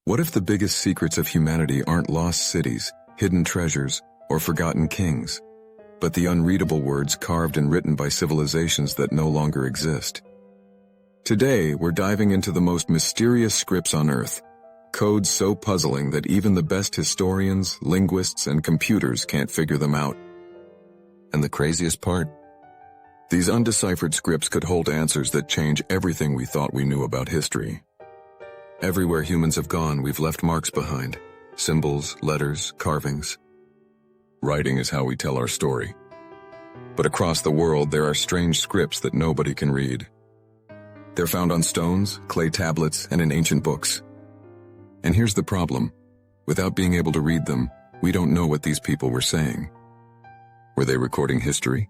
What if the biggest secrets of humanity aren't lost cities, hidden treasures, or forgotten kings, but the unreadable words carved and written by civilizations that no longer exist? Today, we're diving into the most mysterious scripts on Earth, codes so puzzling that even the best historians, linguists, and computers can't figure them out. And the craziest part? These undeciphered scripts could hold answers that change everything we thought we knew about history. Everywhere humans have gone, we've left marks behind. Symbols, letters, carvings. Writing is how we tell our story. But across the world, there are strange scripts that nobody can read. They're found on stones, clay tablets, and in ancient books. And here's the problem. Without being able to read them, we don't know what these people were saying. Were they recording history?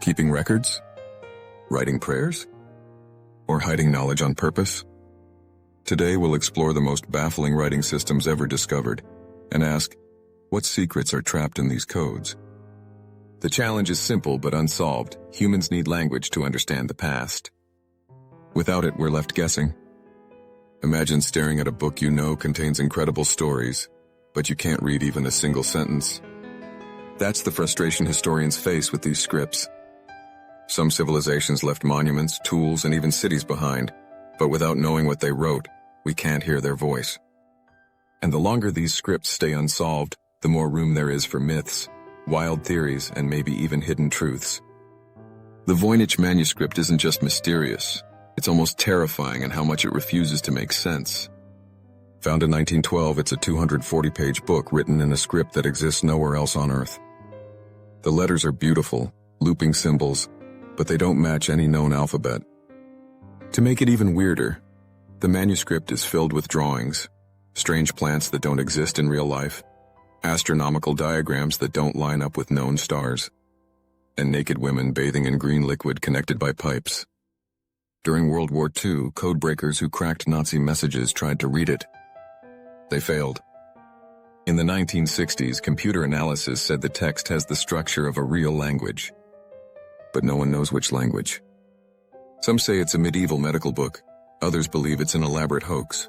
Keeping records? Writing prayers? Or hiding knowledge on purpose? Today we'll explore the most baffling writing systems ever discovered and ask, what secrets are trapped in these codes? The challenge is simple but unsolved. Humans need language to understand the past. Without it, we're left guessing. Imagine staring at a book you know contains incredible stories, but you can't read even a single sentence. That's the frustration historians face with these scripts. Some civilizations left monuments, tools, and even cities behind, but without knowing what they wrote, we can't hear their voice. And the longer these scripts stay unsolved, the more room there is for myths, wild theories, and maybe even hidden truths. The Voynich manuscript isn't just mysterious, it's almost terrifying in how much it refuses to make sense. Found in 1912, it's a 240-page book written in a script that exists nowhere else on Earth. The letters are beautiful, looping symbols, but they don't match any known alphabet. To make it even weirder, the manuscript is filled with drawings, strange plants that don't exist in real life, astronomical diagrams that don't line up with known stars, and naked women bathing in green liquid connected by pipes. During World War II, codebreakers who cracked Nazi messages tried to read it. They failed. In the 1960s, computer analysis said the text has the structure of a real language. But no one knows which language. Some say it's a medieval medical book, others believe it's an elaborate hoax.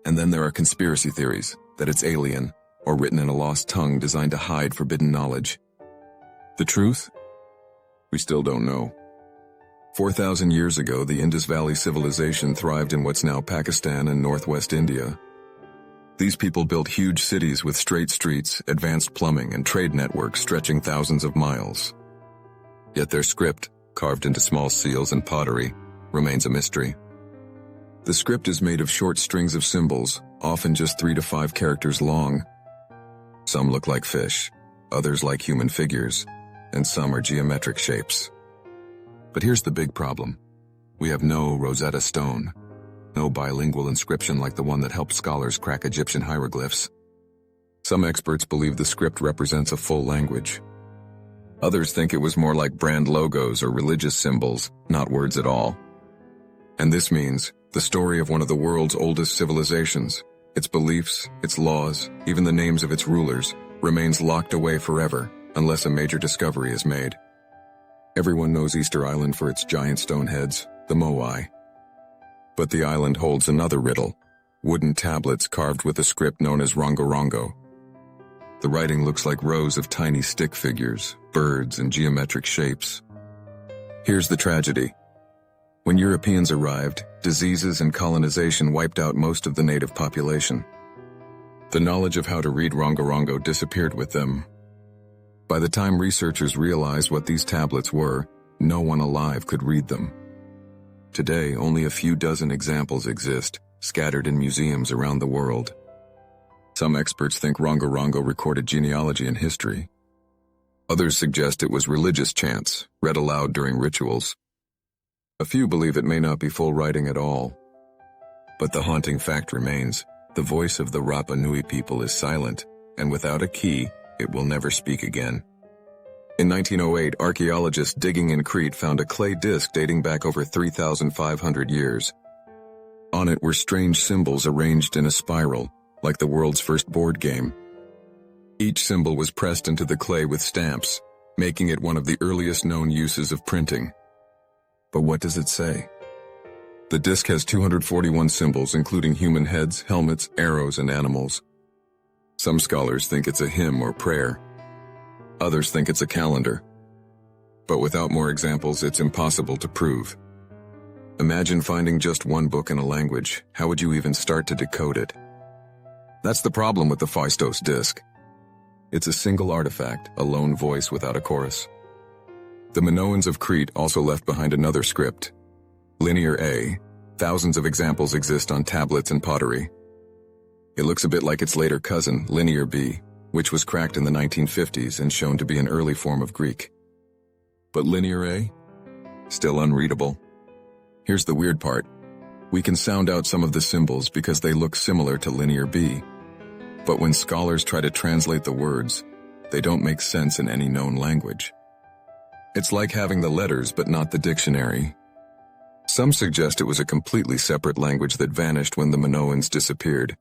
And then there are conspiracy theories that it's alien or written in a lost tongue designed to hide forbidden knowledge. The truth? We still don't know. 4,000 years ago, the Indus Valley civilization thrived in what's now Pakistan and northwest India. These people built huge cities with straight streets, advanced plumbing, and trade networks stretching thousands of miles. Yet their script, carved into small seals and pottery, remains a mystery. The script is made of short strings of symbols, often just 3 to 5 characters long. Some look like fish, others like human figures, and some are geometric shapes. But here's the big problem. We have no Rosetta Stone, no bilingual inscription like the one that helped scholars crack Egyptian hieroglyphs. Some experts believe the script represents a full language. Others think it was more like brand logos or religious symbols, not words at all. And this means the story of one of the world's oldest civilizations, its beliefs, its laws, even the names of its rulers, remains locked away forever unless a major discovery is made. Everyone knows Easter Island for its giant stone heads, the Moai. But the island holds another riddle, wooden tablets carved with a script known as Rongorongo. The writing looks like rows of tiny stick figures, birds, and geometric shapes. Here's the tragedy. When Europeans arrived, diseases and colonization wiped out most of the native population. The knowledge of how to read Rongorongo disappeared with them. By the time researchers realized what these tablets were, no one alive could read them. Today, only a few dozen examples exist, scattered in museums around the world. Some experts think Rongorongo recorded genealogy and history. Others suggest it was religious chants, read aloud during rituals. A few believe it may not be full writing at all. But the haunting fact remains, the voice of the Rapa Nui people is silent, and without a key, it will never speak again. In 1908, archaeologists digging in Crete found a clay disc dating back over 3,500 years. On it were strange symbols arranged in a spiral, like the world's first board game. Each symbol was pressed into the clay with stamps, making it one of the earliest known uses of printing. But what does it say? The disc has 241 symbols, including human heads, helmets, arrows, and animals. Some scholars think it's a hymn or prayer. Others think it's a calendar. But without more examples, it's impossible to prove. Imagine finding just one book in a language. How would you even start to decode it? That's the problem with the Phaistos disc. It's a single artifact, a lone voice without a chorus. The Minoans of Crete also left behind another script. Linear A. Thousands of examples exist on tablets and pottery. It looks a bit like its later cousin, Linear B, which was cracked in the 1950s and shown to be an early form of Greek. But Linear A? Still unreadable. Here's the weird part. We can sound out some of the symbols because they look similar to Linear B. But when scholars try to translate the words, they don't make sense in any known language. It's like having the letters but not the dictionary. Some suggest it was a completely separate language that vanished when the Minoans disappeared.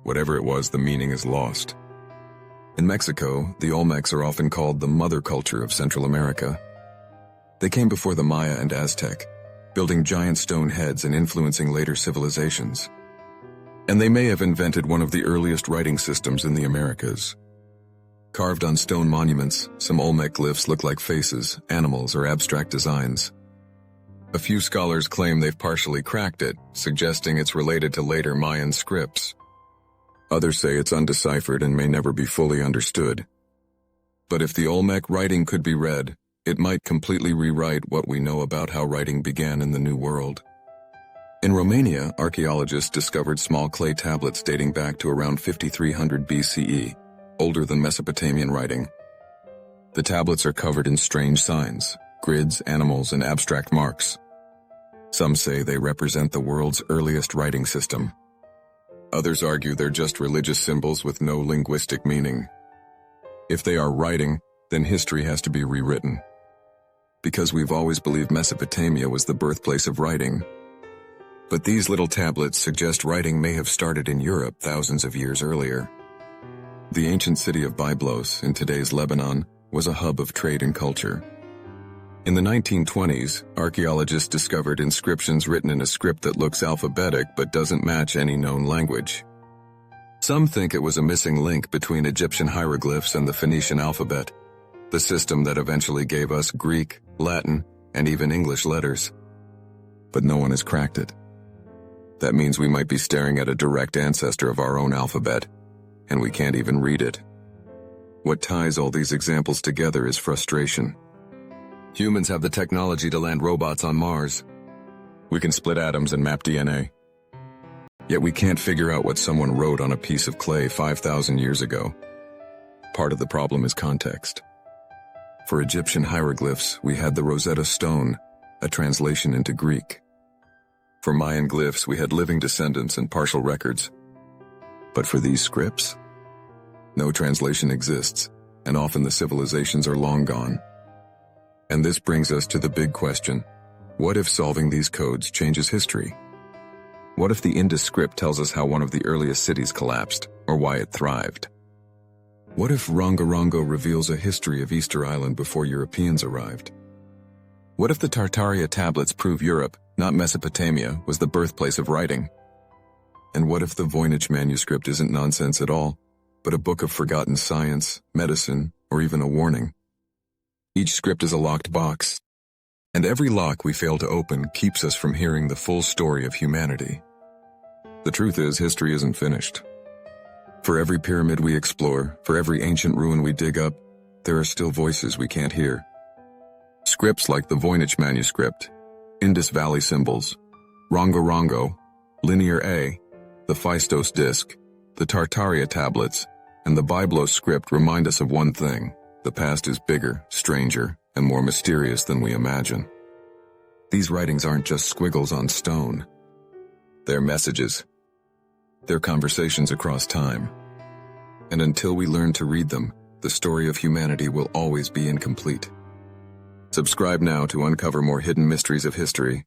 Whatever it was, the meaning is lost. In Mexico, the Olmecs are often called the mother culture of Central America. They came before the Maya and Aztec, building giant stone heads and influencing later civilizations. And they may have invented one of the earliest writing systems in the Americas. Carved on stone monuments, some Olmec glyphs look like faces, animals, or abstract designs. A few scholars claim they've partially cracked it, suggesting it's related to later Mayan scripts. Others say it's undeciphered and may never be fully understood. But if the Olmec writing could be read, it might completely rewrite what we know about how writing began in the New World. In Romania, archaeologists discovered small clay tablets dating back to around 5300 BCE, older than Mesopotamian writing. The tablets are covered in strange signs, grids, animals, and abstract marks. Some say they represent the world's earliest writing system. Others argue they're just religious symbols with no linguistic meaning. If they are writing, then history has to be rewritten. Because we've always believed Mesopotamia was the birthplace of writing. But these little tablets suggest writing may have started in Europe thousands of years earlier. The ancient city of Byblos, in today's Lebanon, was a hub of trade and culture. In the 1920s, archaeologists discovered inscriptions written in a script that looks alphabetic but doesn't match any known language. Some think it was a missing link between Egyptian hieroglyphs and the Phoenician alphabet, the system that eventually gave us Greek, Latin, and even English letters. But no one has cracked it. That means we might be staring at a direct ancestor of our own alphabet, and we can't even read it. What ties all these examples together is frustration. Humans have the technology to land robots on Mars. We can split atoms and map DNA. Yet we can't figure out what someone wrote on a piece of clay 5,000 years ago. Part of the problem is context. For Egyptian hieroglyphs, we had the Rosetta Stone, a translation into Greek. For Mayan glyphs, we had living descendants and partial records. But for these scripts, no translation exists, and often the civilizations are long gone. And this brings us to the big question: what if solving these codes changes history? What if the Indus script tells us how one of the earliest cities collapsed, or why it thrived? What if Rongorongo reveals a history of Easter Island before Europeans arrived? What if the Tartaria tablets prove Europe, not Mesopotamia, was the birthplace of writing? And what if the Voynich manuscript isn't nonsense at all, but a book of forgotten science, medicine, or even a warning? Each script is a locked box, and every lock we fail to open keeps us from hearing the full story of humanity. The truth is, history isn't finished. For every pyramid we explore, for every ancient ruin we dig up, there are still voices we can't hear. Scripts like the Voynich manuscript, Indus Valley symbols, Rongorongo, Linear A, the Phaistos disc, the Tartaria tablets, and the Byblos script remind us of one thing: the past is bigger, stranger, and more mysterious than we imagine. These writings aren't just squiggles on stone. They're messages. They're conversations across time. And until we learn to read them, the story of humanity will always be incomplete. Subscribe now to uncover more hidden mysteries of history.